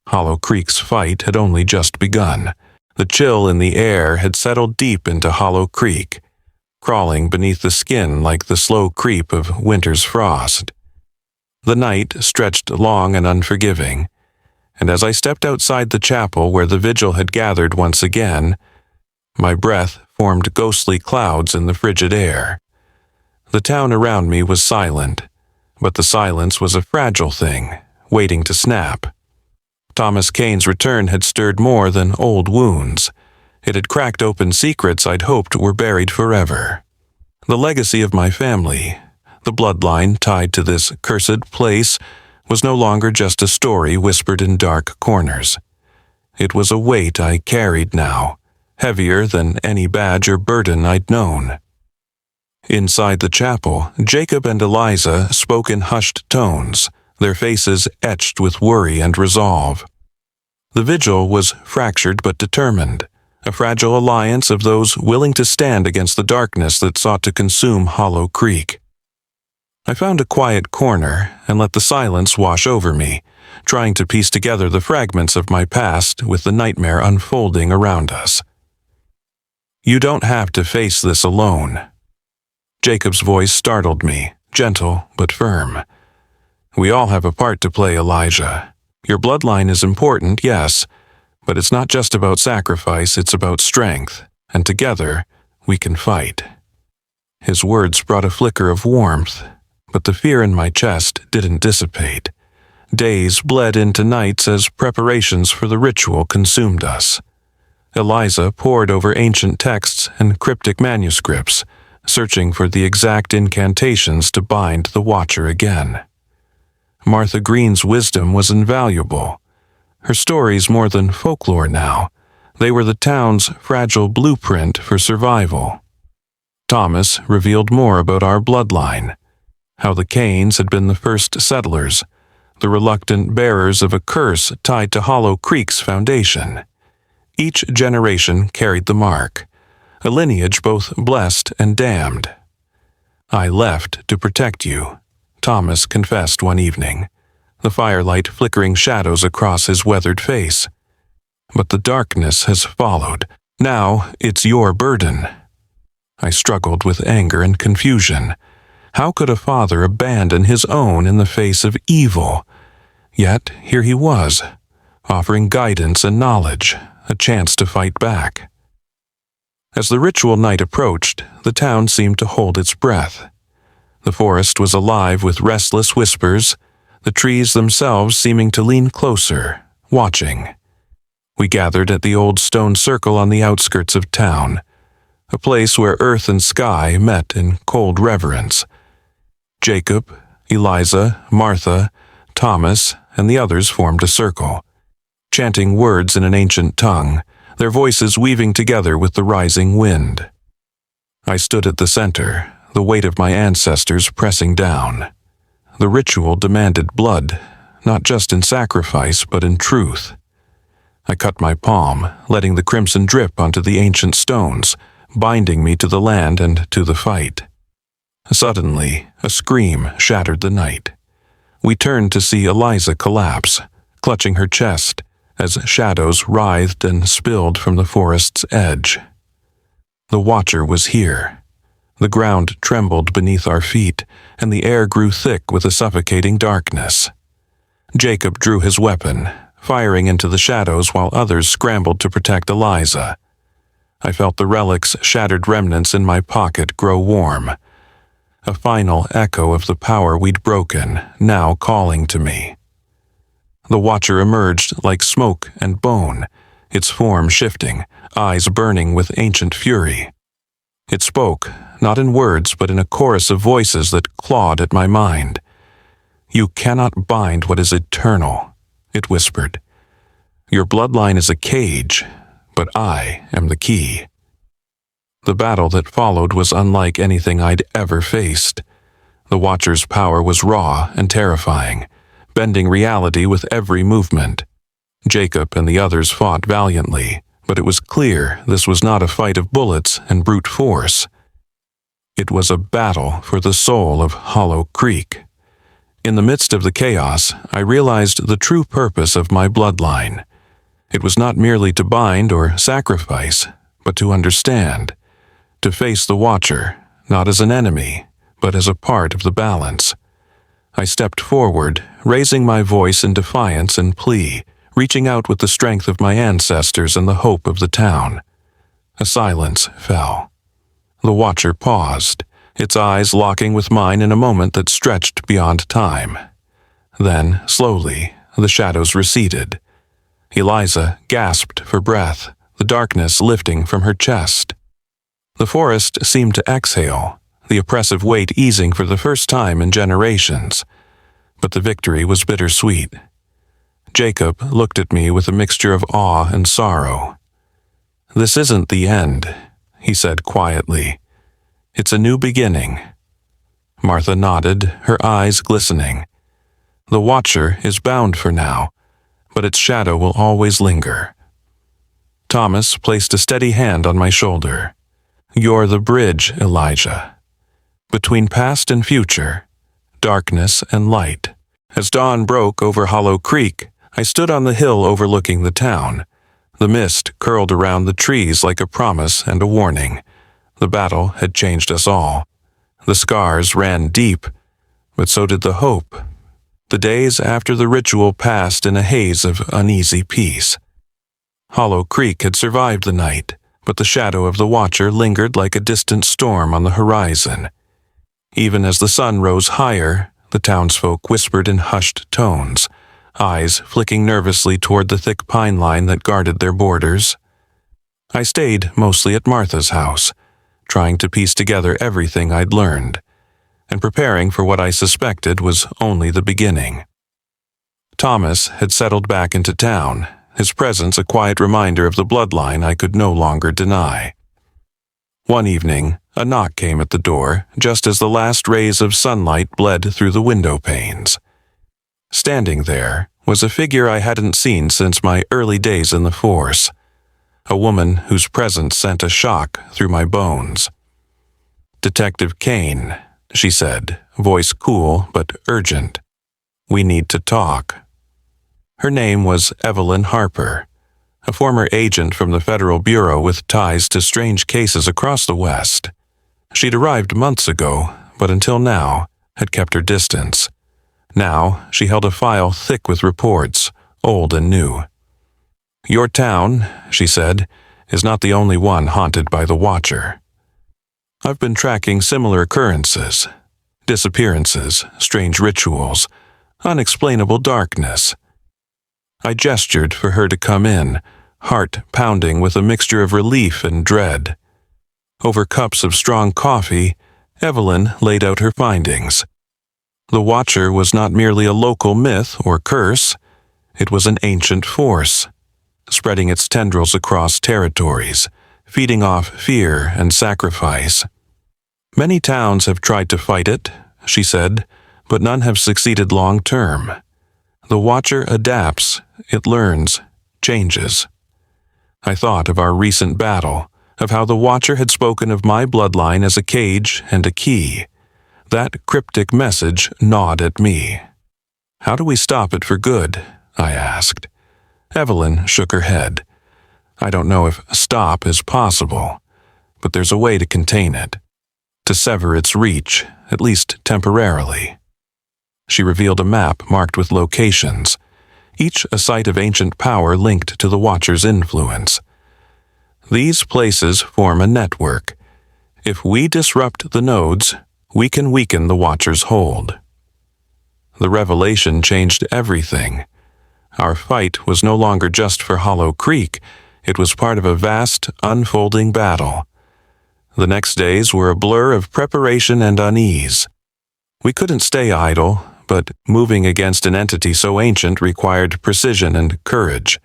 Hollow Creek's fight had only just begun. The chill in the air had settled deep into Hollow Creek, crawling beneath the skin like the slow creep of winter's frost. The night stretched long and unforgiving, and as I stepped outside the chapel where the vigil had gathered once again, my breath formed ghostly clouds in the frigid air. The town around me was silent, but the silence was a fragile thing, waiting to snap. Thomas Kane's return had stirred more than old wounds. It had cracked open secrets I'd hoped were buried forever. The legacy of my family, the bloodline tied to this cursed place, was no longer just a story whispered in dark corners. It was a weight I carried now, heavier than any badge or burden I'd known. Inside the chapel, Jacob and Eliza spoke in hushed tones, their faces etched with worry and resolve. The vigil was fractured but determined, a fragile alliance of those willing to stand against the darkness that sought to consume Hollow Creek. I found a quiet corner and let the silence wash over me, trying to piece together the fragments of my past with the nightmare unfolding around us. "You don't have to face this alone." Jacob's voice startled me, gentle but firm. "We all have a part to play, Elijah. Your bloodline is important, yes, but it's not just about sacrifice, it's about strength, and together we can fight." His words brought a flicker of warmth, but the fear in my chest didn't dissipate. Days bled into nights as preparations for the ritual consumed us. Eliza pored over ancient texts and cryptic manuscripts, searching for the exact incantations to bind the Watcher again. Martha Green's wisdom was invaluable. Her stories more than folklore now. They were the town's fragile blueprint for survival. Thomas revealed more about our bloodline, how the Kanes had been the first settlers, the reluctant bearers of a curse tied to Hollow Creek's foundation. Each generation carried the mark, a lineage both blessed and damned. "I left to protect you," Thomas confessed one evening, the firelight flickering shadows across his weathered face. "But the darkness has followed. Now it's your burden." I struggled with anger and confusion. How could a father abandon his own in the face of evil? Yet here he was, offering guidance and knowledge, a chance to fight back. As the ritual night approached, the town seemed to hold its breath. The forest was alive with restless whispers, the trees themselves seeming to lean closer, watching. We gathered at the old stone circle on the outskirts of town, a place where earth and sky met in cold reverence. Jacob, Eliza, Martha, Thomas, and the others formed a circle, chanting words in an ancient tongue, their voices weaving together with the rising wind. I stood at the center, the weight of my ancestors pressing down. The ritual demanded blood, not just in sacrifice but in truth. I cut my palm, letting the crimson drip onto the ancient stones, binding me to the land and to the fight. Suddenly, a scream shattered the night. We turned to see Eliza collapse, clutching her chest, as shadows writhed and spilled from the forest's edge. The Watcher was here. The ground trembled beneath our feet, and the air grew thick with a suffocating darkness. Jacob drew his weapon, firing into the shadows while others scrambled to protect Eliza. I felt the relic's shattered remnants in my pocket grow warm, a final echo of the power we'd broken, now calling to me. The Watcher emerged like smoke and bone, its form shifting, eyes burning with ancient fury. It spoke, not in words but in a chorus of voices that clawed at my mind. "You cannot bind what is eternal," it whispered. "Your bloodline is a cage, but I am the key." The battle that followed was unlike anything I'd ever faced. The Watcher's power was raw and terrifying, bending reality with every movement. Jacob and the others fought valiantly, but it was clear this was not a fight of bullets and brute force. It was a battle for the soul of Hollow Creek. In the midst of the chaos, I realized the true purpose of my bloodline. It was not merely to bind or sacrifice, but to understand, to face the Watcher, not as an enemy, but as a part of the balance. I stepped forward, raising my voice in defiance and plea, reaching out with the strength of my ancestors and the hope of the town. A silence fell. The Watcher paused, its eyes locking with mine in a moment that stretched beyond time. Then, slowly, the shadows receded. Eliza gasped for breath, the darkness lifting from her chest. The forest seemed to exhale, the oppressive weight easing for the first time in generations. But the victory was bittersweet. Jacob looked at me with a mixture of awe and sorrow. "This isn't the end," he said quietly. "It's a new beginning." Martha nodded, her eyes glistening. "The Watcher is bound for now, but its shadow will always linger." Thomas placed a steady hand on my shoulder. "You're the bridge, Elijah. Between past and future, darkness and light." As dawn broke over Hollow Creek, I stood on the hill overlooking the town. The mist curled around the trees like a promise and a warning. The battle had changed us all. The scars ran deep, but so did the hope. The days after the ritual passed in a haze of uneasy peace. Hollow Creek had survived the night, but the shadow of the Watcher lingered like a distant storm on the horizon. Even as the sun rose higher, the townsfolk whispered in hushed tones, eyes flicking nervously toward the thick pine line that guarded their borders. I stayed mostly at Martha's house, trying to piece together everything I'd learned, and preparing for what I suspected was only the beginning. Thomas had settled back into town, his presence a quiet reminder of the bloodline I could no longer deny. One evening, a knock came at the door just as the last rays of sunlight bled through the window panes. Standing there was a figure I hadn't seen since my early days in the force, a woman whose presence sent a shock through my bones. "Detective Kane," she said, voice cool but urgent. "We need to talk." Her name was Evelyn Harper, a former agent from the Federal Bureau with ties to strange cases across the West. She'd arrived months ago, but until now had kept her distance. Now she held a file thick with reports, old and new. "Your town," she said, "is not the only one haunted by the Watcher. I've been tracking similar occurrences, disappearances, strange rituals, unexplainable darkness." I gestured for her to come in, heart pounding with a mixture of relief and dread. Over cups of strong coffee, Evelyn laid out her findings. The Watcher was not merely a local myth or curse, it was an ancient force, spreading its tendrils across territories, feeding off fear and sacrifice. Many towns have tried to fight it, she said, but none have succeeded long term. The Watcher adapts, it learns, changes. I thought of our recent battle, of how the Watcher had spoken of my bloodline as a cage and a key. That cryptic message gnawed at me. How do we stop it for good? I asked. Evelyn shook her head. I don't know if stop is possible, but there's a way to contain it, to sever its reach, at least temporarily. She revealed a map marked with locations, each a site of ancient power linked to the Watcher's influence. These places form a network. If we disrupt the nodes, we can weaken the Watcher's hold. The revelation changed everything. Our fight was no longer just for Hollow Creek, it was part of a vast, unfolding battle. The next days were a blur of preparation and unease. We couldn't stay idle, but moving against an entity so ancient required precision and courage.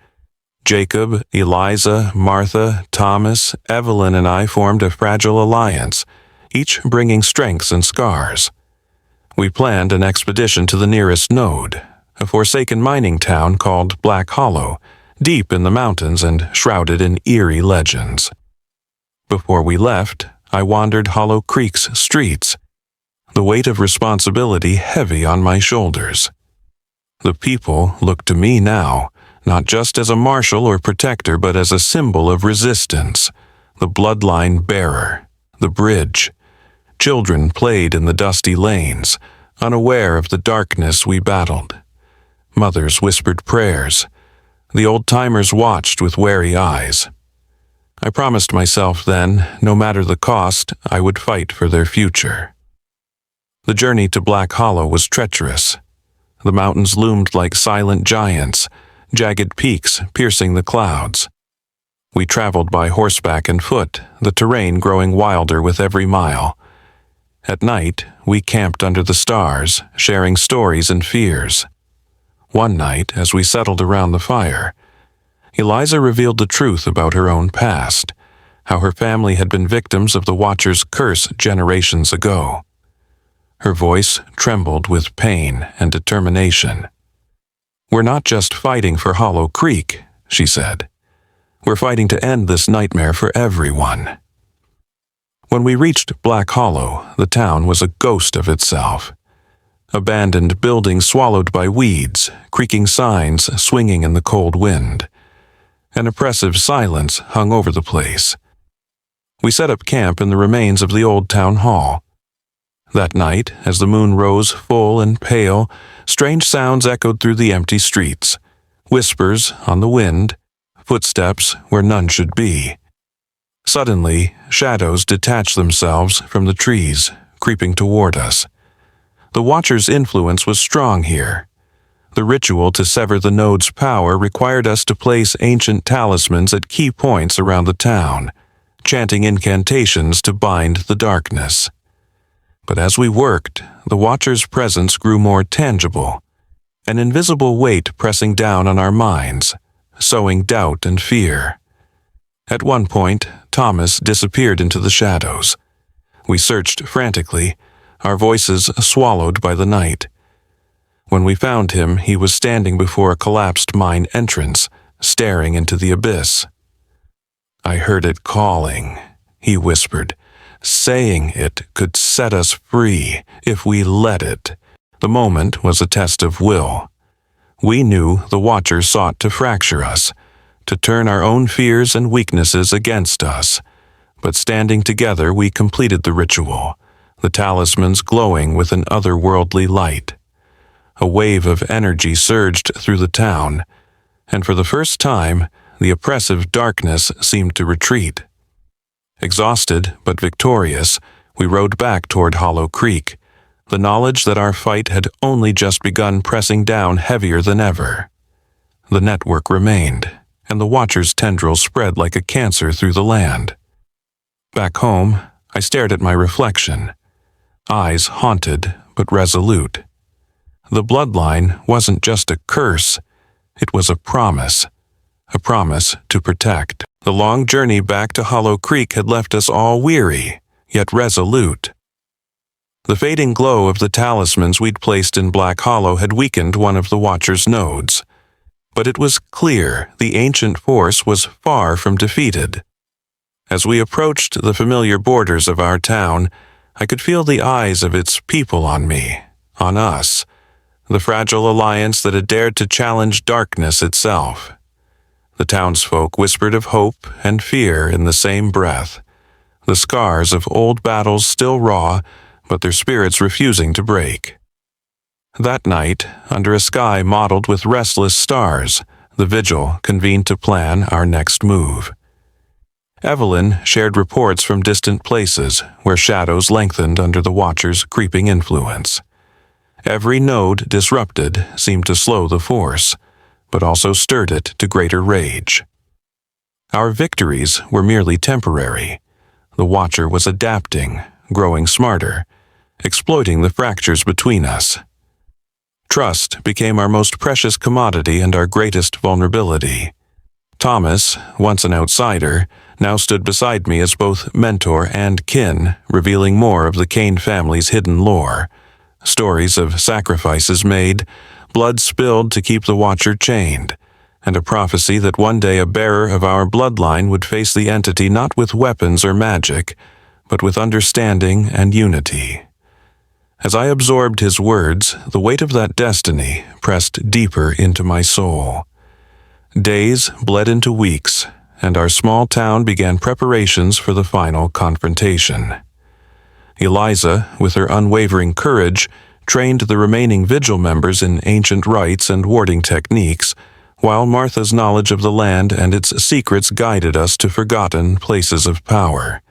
Jacob, Eliza, Martha, Thomas, Evelyn, and I formed a fragile alliance, each bringing strengths and scars. We planned an expedition to the nearest node, a forsaken mining town called Black Hollow, deep in the mountains and shrouded in eerie legends. Before we left, I wandered Hollow Creek's streets, the weight of responsibility heavy on my shoulders. The people looked to me now, not just as a marshal or protector, but as a symbol of resistance, the bloodline bearer, the bridge. Children played in the dusty lanes, unaware of the darkness we battled. Mothers whispered prayers. The old-timers watched with wary eyes. I promised myself then, no matter the cost, I would fight for their future. The journey to Black Hollow was treacherous. The mountains loomed like silent giants, jagged peaks piercing the clouds. We traveled by horseback and foot, the terrain growing wilder with every mile. At night, we camped under the stars, sharing stories and fears. One night, as we settled around the fire, Eliza revealed the truth about her own past, how her family had been victims of the Watcher's curse generations ago. Her voice trembled with pain and determination. We're not just fighting for Hollow Creek, she said. We're fighting to end this nightmare for everyone. When we reached Black Hollow, the town was a ghost of itself. Abandoned buildings swallowed by weeds, creaking signs swinging in the cold wind. An oppressive silence hung over the place. We set up camp in the remains of the old town hall. That night, as the moon rose full and pale, strange sounds echoed through the empty streets. Whispers on the wind, footsteps where none should be. Suddenly, shadows detached themselves from the trees, creeping toward us. The Watcher's influence was strong here. The ritual to sever the node's power required us to place ancient talismans at key points around the town, chanting incantations to bind the darkness. But as we worked, the Watcher's presence grew more tangible, an invisible weight pressing down on our minds, sowing doubt and fear. At one point, Thomas disappeared into the shadows. We searched frantically, our voices swallowed by the night. When we found him, he was standing before a collapsed mine entrance, staring into the abyss. I heard it calling, he whispered, saying it could set us free if we let it. The moment was a test of will. We knew the Watcher sought to fracture us, to turn our own fears and weaknesses against us. But standing together, we completed the ritual, the talismans glowing with an otherworldly light. A wave of energy surged through the town, and for the first time, the oppressive darkness seemed to retreat. Exhausted but victorious, we rode back toward Hollow Creek, the knowledge that our fight had only just begun pressing down heavier than ever. The network remained, and the Watcher's tendrils spread like a cancer through the land. Back home, I stared at my reflection, eyes haunted but resolute. The bloodline wasn't just a curse, it was a promise a promise to protect. The long journey back to Hollow Creek had left us all weary, yet resolute. The fading glow of the talismans we'd placed in Black Hollow had weakened one of the Watcher's nodes, but it was clear the ancient force was far from defeated. As we approached the familiar borders of our town, I could feel the eyes of its people on me, on us, the fragile alliance that had dared to challenge darkness itself. The townsfolk whispered of hope and fear in the same breath, the scars of old battles still raw, but their spirits refusing to break. That night, under a sky mottled with restless stars, the vigil convened to plan our next move. Evelyn shared reports from distant places where shadows lengthened under the Watcher's creeping influence. Every node disrupted seemed to slow the force, but also stirred it to greater rage. Our victories were merely temporary. The Watcher was adapting, growing smarter, exploiting the fractures between us. Trust became our most precious commodity and our greatest vulnerability. Thomas, once an outsider, now stood beside me as both mentor and kin, revealing more of the Kane family's hidden lore. Stories of sacrifices made, blood spilled to keep the Watcher chained, and a prophecy that one day a bearer of our bloodline would face the entity not with weapons or magic, but with understanding and unity. As I absorbed his words, the weight of that destiny pressed deeper into my soul. Days bled into weeks, and our small town began preparations for the final confrontation. Eliza, with her unwavering courage, trained the remaining vigil members in ancient rites and warding techniques, while Martha's knowledge of the land and its secrets guided us to forgotten places of power.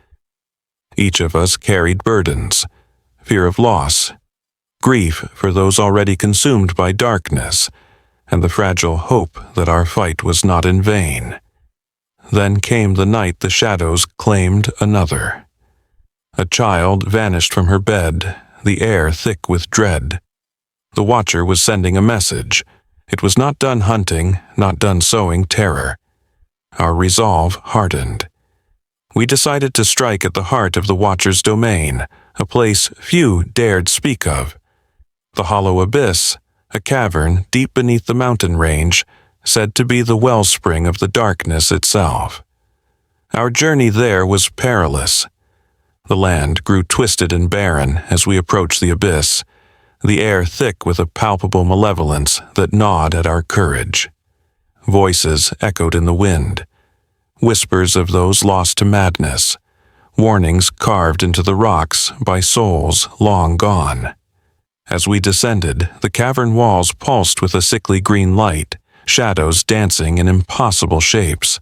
Each of us carried burdens: fear of loss, grief for those already consumed by darkness, and the fragile hope that our fight was not in vain. Then came the night the shadows claimed another. A child vanished from her bed, the air thick with dread. The Watcher was sending a message. It was not done hunting, not done sowing terror. Our resolve hardened. We decided to strike at the heart of the Watcher's domain, a place few dared speak of. The Hollow Abyss, a cavern deep beneath the mountain range, said to be the wellspring of the darkness itself. Our journey there was perilous. The land grew twisted and barren as we approached the abyss, the air thick with a palpable malevolence that gnawed at our courage. Voices echoed in the wind, whispers of those lost to madness, warnings carved into the rocks by souls long gone. As we descended, the cavern walls pulsed with a sickly green light, shadows dancing in impossible shapes.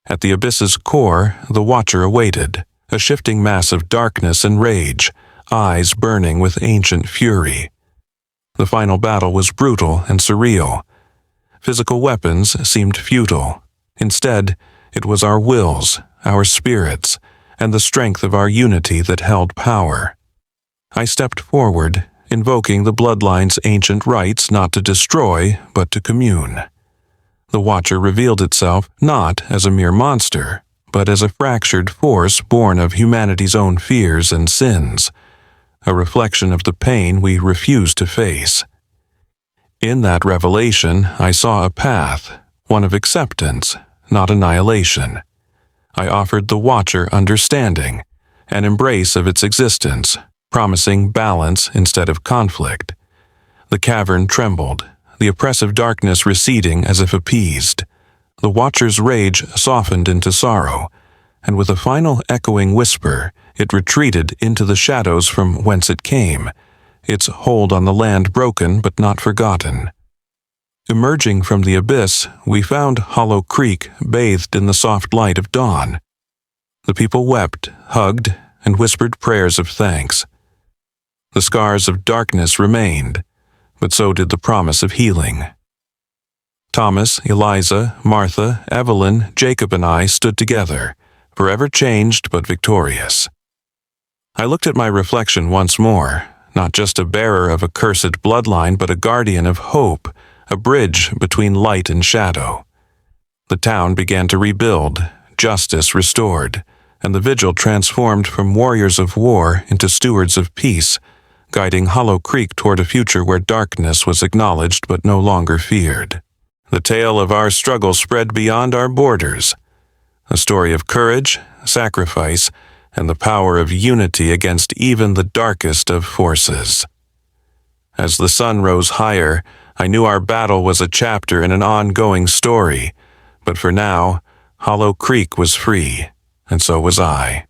At the abyss's core, the Watcher awaited, a shifting mass of darkness and rage, eyes burning with ancient fury. The final battle was brutal and surreal. Physical weapons seemed futile. Instead, it was our wills, our spirits, and the strength of our unity that held power. I stepped forward, invoking the bloodline's ancient rites not to destroy, but to commune. The Watcher revealed itself not as a mere monster, but as a fractured force born of humanity's own fears and sins, a reflection of the pain we refuse to face. In that revelation, I saw a path, one of acceptance, not annihilation. I offered the Watcher understanding, an embrace of its existence, promising balance instead of conflict. The cavern trembled, the oppressive darkness receding as if appeased. The Watcher's rage softened into sorrow, and with a final echoing whisper, it retreated into the shadows from whence it came, its hold on the land broken but not forgotten. Emerging from the abyss, we found Hollow Creek bathed in the soft light of dawn. The people wept, hugged, and whispered prayers of thanks. The scars of darkness remained, but so did the promise of healing. Thomas, Eliza, Martha, Evelyn, Jacob, and I stood together, forever changed but victorious. I looked at my reflection once more, not just a bearer of a cursed bloodline, but a guardian of hope, a bridge between light and shadow. The town began to rebuild, justice restored, and the Vigil transformed from warriors of war into stewards of peace, guiding Hollow Creek toward a future where darkness was acknowledged but no longer feared. The tale of our struggle spread beyond our borders, a story of courage, sacrifice, and the power of unity against even the darkest of forces. As the sun rose higher, I knew our battle was a chapter in an ongoing story, but for now, Hollow Creek was free, and so was I.